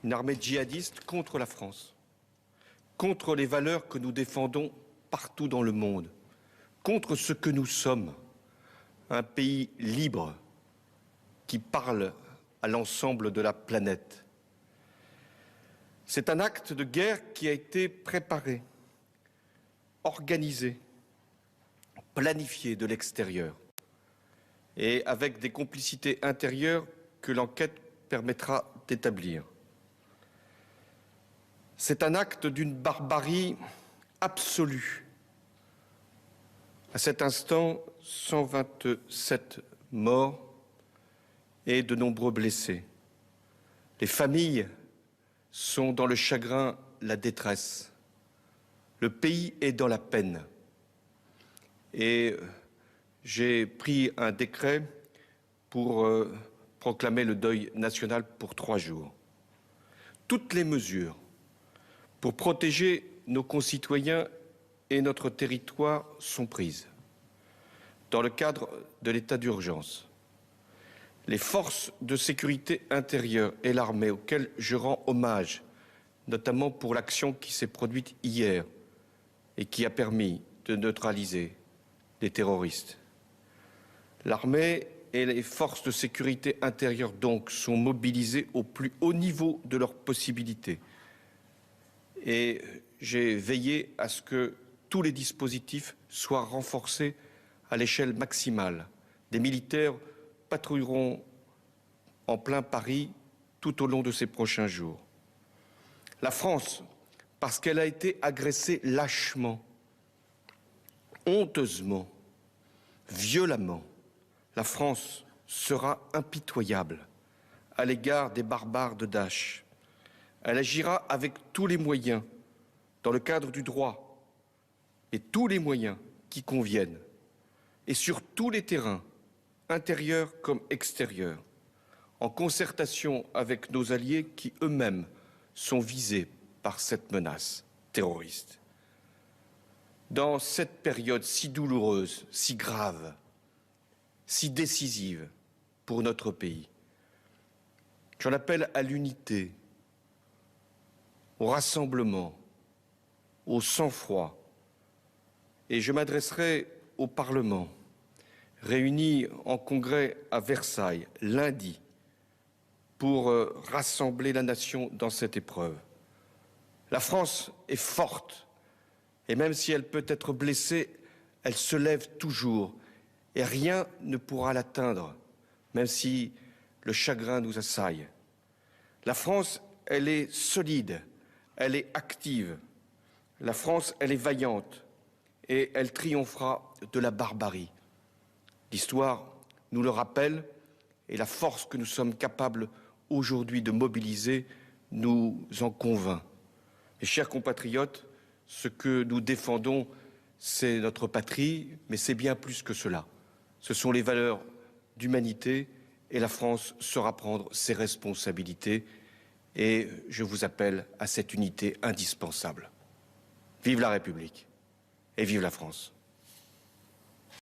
une armée djihadiste contre la France, contre les valeurs que nous défendons partout dans le monde, contre ce que nous sommes, un pays libre qui parle à l'ensemble de la planète. C'est un acte de guerre qui a été préparé, organisé, planifié de l'extérieur et avec des complicités intérieures que l'enquête permettra d'établir. C'est un acte d'une barbarie absolue. À cet instant, 127 morts et de nombreux blessés. Les familles sont dans le chagrin, la détresse. Le pays est dans la peine. Et j'ai pris un décret pour proclamer le deuil national pour 3 jours. Toutes les mesures pour protéger nos concitoyens et notre territoire sont prises. Dans le cadre de l'état d'urgence, les forces de sécurité intérieure et l'armée, auxquelles je rends hommage, notamment pour l'action qui s'est produite hier et qui a permis de neutraliser les terroristes. L'armée et les forces de sécurité intérieure, donc, sont mobilisées au plus haut niveau de leurs possibilités. Et j'ai veillé à ce que tous les dispositifs soient renforcés à l'échelle maximale. Des militaires patrouilleront en plein Paris tout au long de ces prochains jours. La France, parce qu'elle a été agressée lâchement, honteusement, violemment, la France sera impitoyable à l'égard des barbares de Daech. Elle agira avec tous les moyens, dans le cadre du droit, et tous les moyens qui conviennent, et sur tous les terrains, intérieurs comme extérieurs, en concertation avec nos alliés qui eux-mêmes sont visés par cette menace terroriste. Dans cette période si douloureuse, si grave, si décisive pour notre pays, j'en appelle à l'unité, au rassemblement, au sang-froid, et je m'adresserai au Parlement, réuni en congrès à Versailles lundi, pour rassembler la nation dans cette épreuve. La France est forte, et même si elle peut être blessée, elle se lève toujours, et rien ne pourra l'atteindre, même si le chagrin nous assaille. La France, elle est solide, elle est active. La France, elle est vaillante, et elle triomphera de la barbarie. L'histoire nous le rappelle, et la force que nous sommes capables aujourd'hui de mobiliser nous en convainc. Mes chers compatriotes, ce que nous défendons, c'est notre patrie, mais c'est bien plus que cela. Ce sont les valeurs d'humanité et la France saura prendre ses responsabilités et je vous appelle à cette unité indispensable. Vive la République et vive la France.